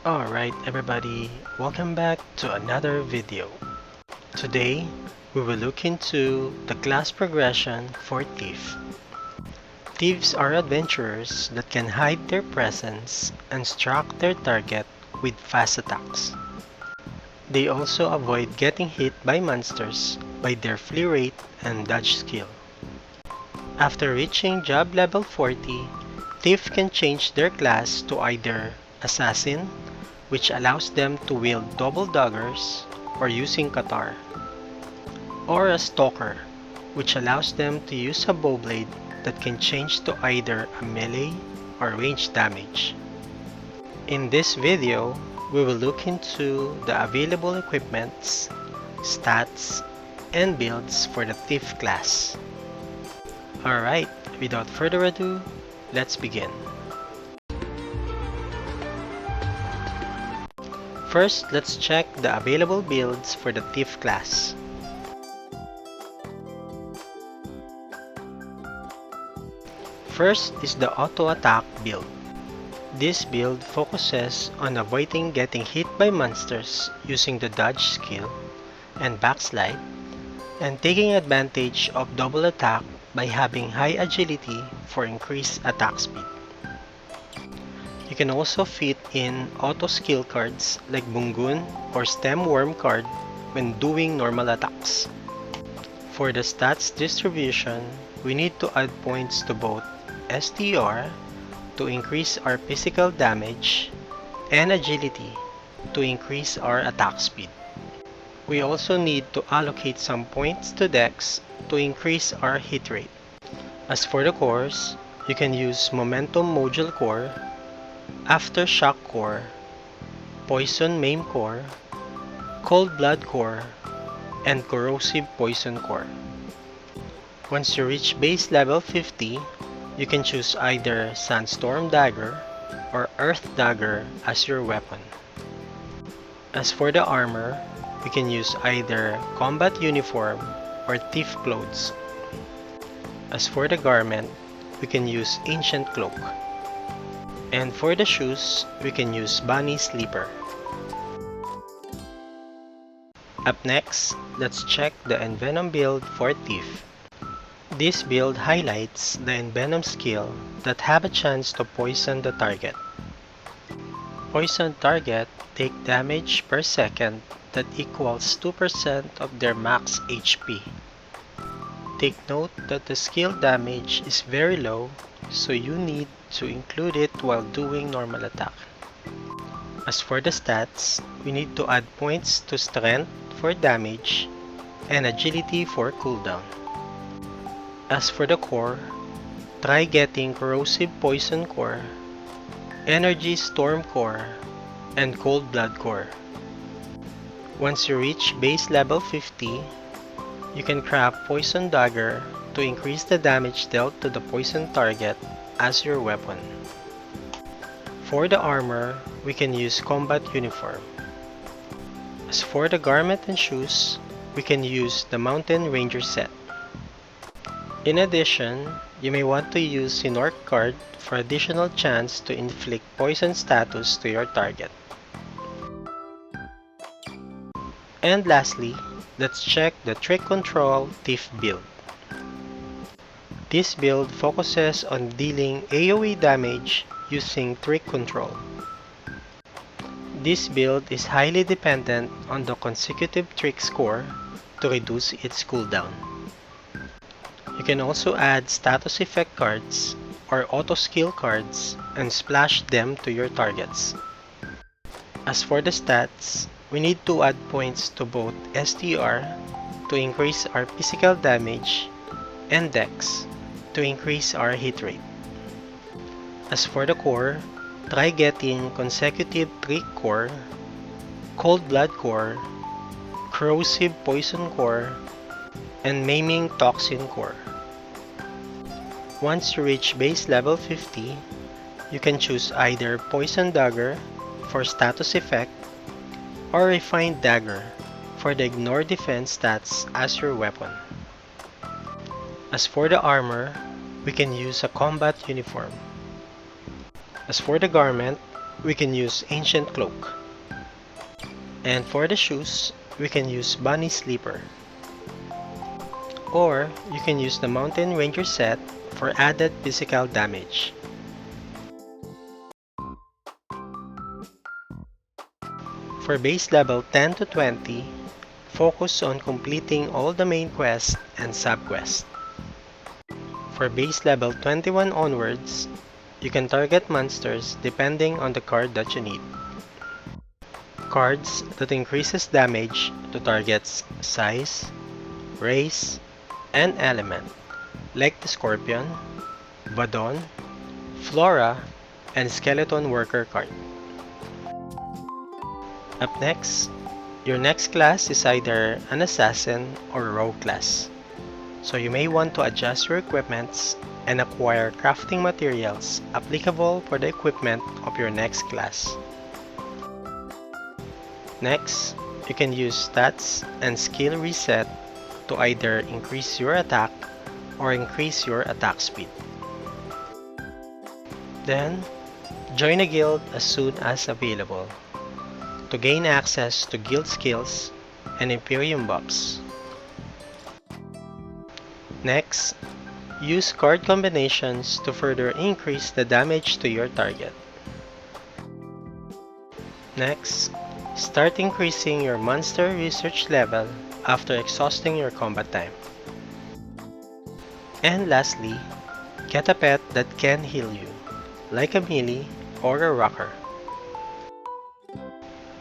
Alright everybody, welcome back to another video. Today, we will look into the class progression for Thief. Thieves are adventurers that can hide their presence and struck their target with fast attacks. They also avoid getting hit by monsters by their flee rate and dodge skill. After reaching job level 40, Thief can change their class to either Assassin, which allows them to wield double daggers or using Katar, or a Stalker, which allows them to use a bow blade that can change to either a melee or ranged damage. In this video, we will look into the available equipments, stats, and builds for the Thief class. Alright, without further ado, let's begin. First, let's check the available builds for the Thief class. First is the auto attack build. This build focuses on avoiding getting hit by monsters using the dodge skill and backslide, and taking advantage of double attack by having high agility for increased attack speed. You can also fit in auto skill cards like Bungun or Stem Worm card when doing normal attacks. For the stats distribution, we need to add points to both STR to increase our physical damage and agility to increase our attack speed. We also need to allocate some points to Dex to increase our hit rate. As for the cores, you can use Momentum Module Core, Aftershock Core, Poison Maim Core, Cold Blood Core, and Corrosive Poison Core. Once you reach base level 50, you can choose either Sandstorm Dagger or Earth Dagger as your weapon. As for the armor, we can use either Combat Uniform or Thief Clothes. As for the garment, we can use Ancient Cloak. And for the shoes, we can use Bunny Sleeper. Up next, let's check the Envenom build for Thief. This build highlights the Envenom skill that have a chance to poison the target. Poison target take damage per second that equals 2% of their max HP. Take note that the skill damage is very low, so you need to include it while doing normal attack. As for the stats, we need to add points to strength for damage and agility for cooldown. As for the core, try getting Corrosive Poison Core, Energy Storm Core, and Cold Blood Core. Once you reach base level 50, you can craft Poison Dagger to increase the damage dealt to the poison target as your weapon. For the armor, we can use Combat Uniform. As for the garment and shoes, we can use the Mountain Ranger set. In addition, you may want to use Sinork card for additional chance to inflict poison status to your target. And lastly, let's check the Trick Control Thief build. This build focuses on dealing AoE damage using Trick Control. This build is highly dependent on the consecutive trick score to reduce its cooldown. You can also add status effect cards or auto skill cards and splash them to your targets. As for the stats, we need to add points to both STR to increase our physical damage and Dex to increase our hit rate. As for the core, try getting consecutive Trick Core, Cold Blood Core, Corrosive Poison Core, and Maiming Toxin Core. Once you reach base level 50, you can choose either Poison Dagger for status effect or Refined Dagger for the Ignore Defense stats as your weapon. As for the armor, we can use a Combat Uniform. As for the garment, we can use Ancient Cloak. And for the shoes, we can use Bunny Sleeper. Or you can use the Mountain Ranger set for added physical damage. For base level 10 to 20, focus on completing all the main quests and sub-quests. For base level 21 onwards, you can target monsters depending on the card that you need. Cards that increases damage to targets size, race, and element, like the Scorpion, Vadon, Flora, and Skeleton Worker card. Up next, your next class is either an Assassin or Rogue class, so you may want to adjust your equipments and acquire crafting materials applicable for the equipment of your next class. Next, you can use stats and skill reset to either increase your attack or increase your attack speed. Then, join a guild as soon as available to gain access to guild skills and Imperium buffs. Next, use card combinations to further increase the damage to your target. Next, start increasing your monster research level after exhausting your combat time. And lastly, get a pet that can heal you, like a melee or a rocker.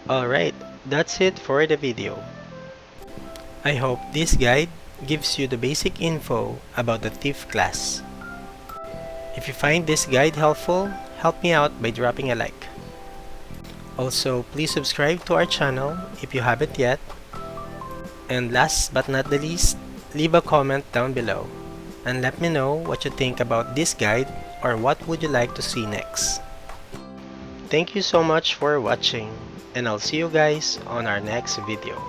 Alright, that's it for the video. I hope this guide gives you the basic info about the Thief class. If you find this guide helpful, help me out by dropping a like. Also, please subscribe to our channel if you haven't yet. And last but not the least, leave a comment down below and let me know what you think about this guide or what would you like to see next. Thank you so much for watching, and I'll see you guys on our next video.